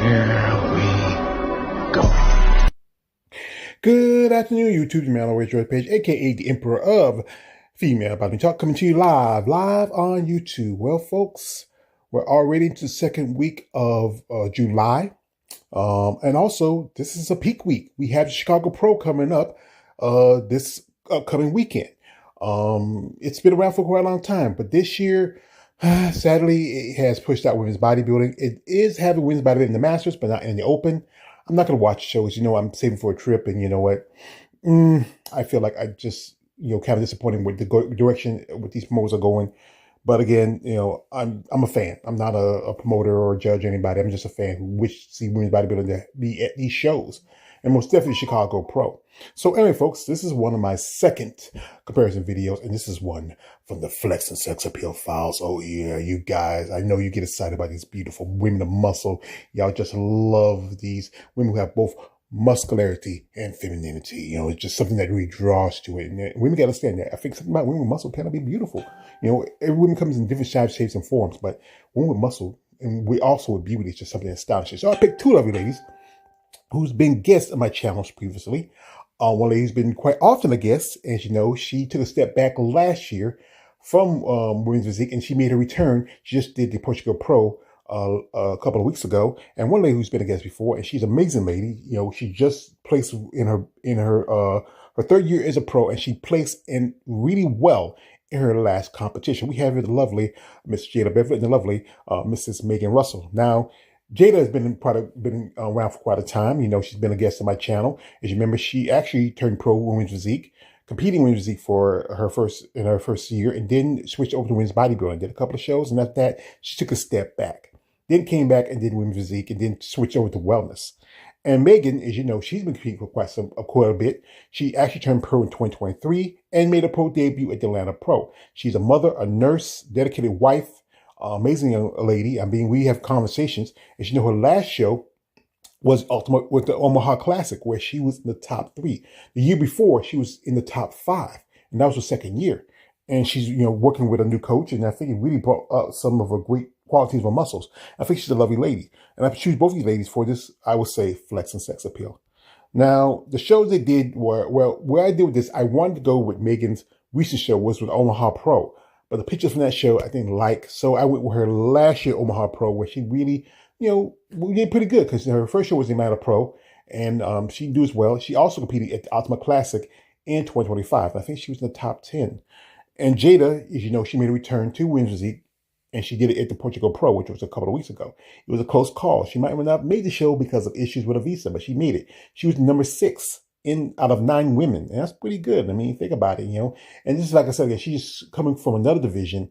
Here we go. Good afternoon, YouTube. Man, always George Page, aka the Emperor of Female About Me Talk, coming to you live on YouTube. Well, folks, we're already into the second week of July, and also this is a peak week. We have Chicago Pro coming up this upcoming weekend. It's been around for quite a long time, but this year, sadly, it has pushed out women's bodybuilding. It is having women's bodybuilding in the Masters, but not in the Open. I'm not going to watch shows. I'm saving for a trip, and you know what? I feel like I just, kind of disappointed with the direction with these promoters are going. But again, I'm a fan. I'm not a promoter or a judge or anybody. I'm just a fan who wish to see women's bodybuilding to be at these shows, and most definitely Chicago Pro. So anyway, folks, this is one of my second comparison videos, and this is one from the Flex and Sex Appeal files. Oh yeah, you guys, I know you get excited about these beautiful women of muscle. Y'all just love these women who have both muscularity and femininity. It's just something that really draws to it. And women got to understand that. I think something about women with muscle cannot be beautiful. Every woman comes in different sizes, shapes, and forms, but women with muscle, and we also with beauty, is just something astonishing. So I picked two lovely ladies who's been guests on my channels previously. One lady's been quite often a guest. As you know, she took a step back last year from women's physique, and she made her return. She just did the Portugal Pro a couple of weeks ago. And one lady who's been a guest before, and she's an amazing lady. She just placed in her third year as a pro, and she placed in really well in her last competition. We have here the lovely Miss Jada Beverly and the lovely Mrs. Megan Russell. Now, Jada has been around for quite a time. She's been a guest on my channel. As you remember, she actually turned pro women's physique, competing women's physique for her first year, and then switched over to women's bodybuilding. Did a couple of shows, and after that, she took a step back. Then came back and did women's physique, and then switched over to wellness. And Megan, as you know, she's been competing for quite a bit. She actually turned pro in 2023 and made a pro debut at the Atlanta Pro. She's a mother, a nurse, dedicated wife. Amazing young lady. We have conversations. As you know, her last show was with the Omaha Classic, where she was in the top 3. The year before, she was in the top 5, and that was her second year. And she's, working with a new coach, and I think it really brought out some of her great qualities of her muscles. I think she's a lovely lady, and I choose both these ladies for this, I would say, Flex and Sex Appeal. Now, the shows they did were, where I did with this, I wanted to go with Megan's recent show, was with Omaha Pro. But the pictures from that show, I didn't like. So I went with her last year Omaha Pro, where she really, we did pretty good, because her first show was the Atlanta Pro, and she did as well. She also competed at the Ultimate Classic in 2025. I think she was in the top 10. And Jada, as you know, she made a return to women's physique, and she did it at the Portugal Pro, which was a couple of weeks ago. It was a close call. She might have not made the show because of issues with a visa, but she made it. She was number 6 out of 9 women, and that's pretty good. Think about it, And just like I said, she's coming from another division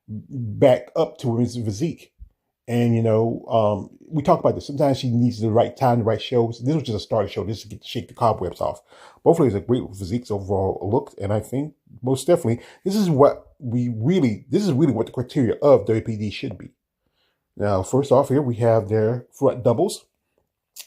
back up to women's physique. And, we talk about this. Sometimes she needs the right time, the right shows. This was just a starter show. This is to shake the cobwebs off. Both ladies are great physiques overall look. And I think most definitely, this is really what the criteria of WPD should be. Now, first off here, we have their front doubles.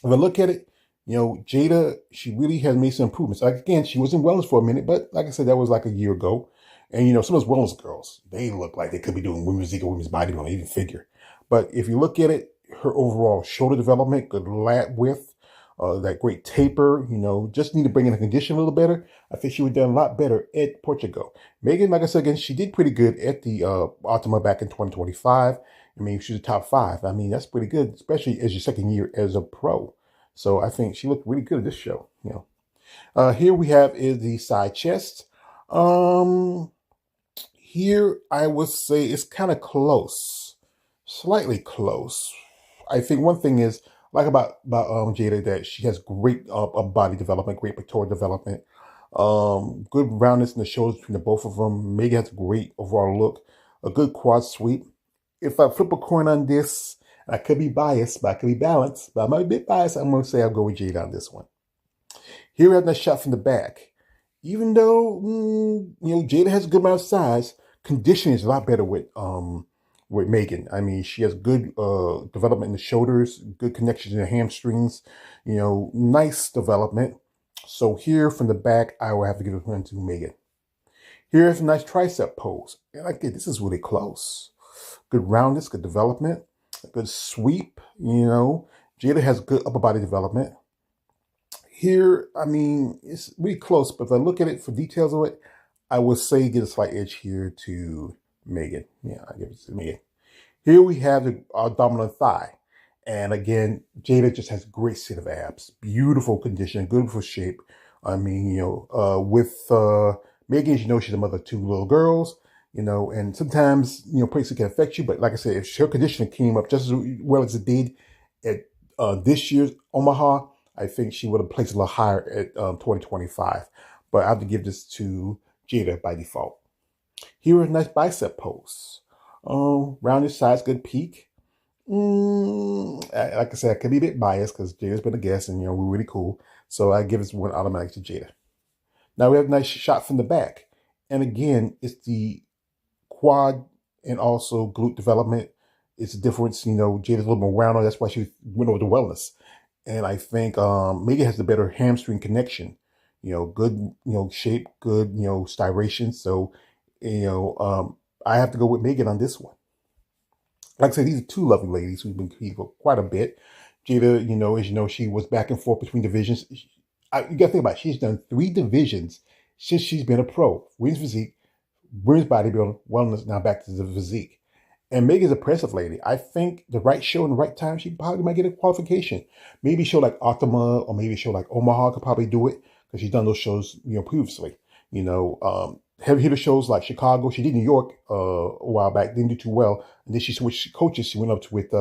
If I look at it, Jada, she really has made some improvements. Like, again, she was in wellness for a minute, but like I said, that was like a year ago. And, some of those wellness girls, they look like they could be doing women's physique or women's bodybuilding, even figure. But if you look at it, her overall shoulder development, good lat width, that great taper, just need to bring in the condition a little better. I think she would have done a lot better at Portugal. Megan, like I said, again, she did pretty good at the Ultima back in 2025. She was a top 5. That's pretty good, especially as your second year as a pro. So I think she looked really good at this show. Here we have is the side chest. Here I would say it's kind of close, slightly close. I think one thing is like about Jada, that she has great body development, great pectoral development, good roundness in the shoulders between the both of them. Megan has a great overall look, a good quad sweep. If I flip a coin on this, I could be biased, but I could be balanced. But I might be a bit biased. I'm going to say I'll go with Jada on this one. Here we have that shot from the back. Even though, Jada has a good amount of size, conditioning is a lot better with Megan. She has good development in the shoulders, good connections in the hamstrings, nice development. So here from the back, I will have to give it one to Megan. Here's a nice tricep pose. And like this is really close. Good roundness, good development. Good sweep, Jada has good upper body development. Here, I mean, it's really close, but if I look at it for details of it, I would say get a slight edge here to Megan. Yeah, I give it to Megan. Here we have the dominant thigh. And again, Jada just has a great set of abs. Beautiful condition, beautiful shape. I mean, with Megan, as you know, she's the mother of 2 little girls, and sometimes, places can affect you. But like I said, if her condition came up just as well as it did at this year's Omaha, I think she would have placed a little higher at 2025. But I have to give this to Jada by default. Here is a nice bicep pose. Rounded sides, good peak. Like I said, I could be a bit biased because Jada's been a guest and, we're really cool. So I give this one automatic to Jada. Now we have a nice shot from the back. And again, it's the quad and also glute development. It's a difference, Jada's a little more rounder. That's why she went over to wellness. And I think Megan has the better hamstring connection. Good, shape, good, styration. So, I have to go with Megan on this one. Like I said, these are 2 lovely ladies who've been competing for quite a bit. Jada, as you know, she was back and forth between divisions. You got to think about it. She's done 3 divisions since she's been a pro. Women's physique, women's bodybuilding, wellness, now back to the physique. And Megan's a impressive lady. I think the right show and the right time, she probably might get a qualification. Maybe a show like Optima or maybe a show like Omaha could probably do it because she's done those shows, previously. Heavy hitter shows like Chicago. She did New York a while back, didn't do too well. And then she switched coaches. She went up with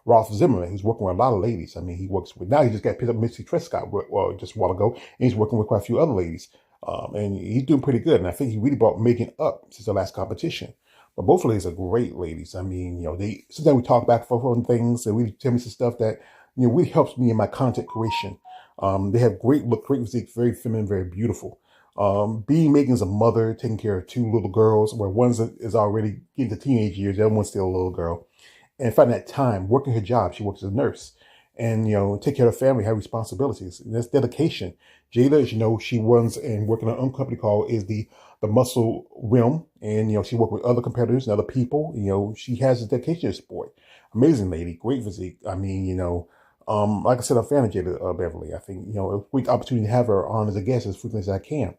Rolf Zimmerman, who's working with a lot of ladies. I mean, he works with, now he just got picked up Missy Trescott just a while ago. And he's working with quite a few other ladies. And he's doing pretty good. And I think he really brought Megan up since the last competition. But both ladies are great ladies. I mean, they sometimes we talk back and forth on things and really tell me some stuff that, really helps me in my content creation. They have great look, great physique, very feminine, very beautiful. Being Megan's a mother, taking care of 2 little girls, where one is already getting to teenage years, the other one's still a little girl. And finding that time, working her job, she works as a nurse. And, take care of her family, have responsibilities. And that's dedication. Jada, as she runs and working on her own company called is the Muscle Realm. And, she works with other competitors and other people. She has a dedication to the sport. Amazing lady, great physique. I mean, like I said, I'm a fan of Jada Beverly. I think, a great opportunity to have her on as a guest as frequently as I can.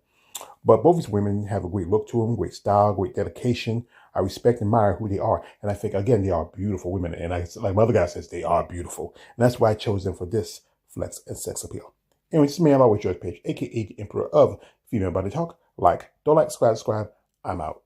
But both these women have a great look to them, great style, great dedication. I respect and admire who they are. And I think, again, they are beautiful women. And like my other guy says, they are beautiful. And that's why I chose them for this flex and sex appeal. Anyway, this is me, always George Page, a.k.a. the Emperor of Female Body Talk. Don't like, subscribe. I'm out.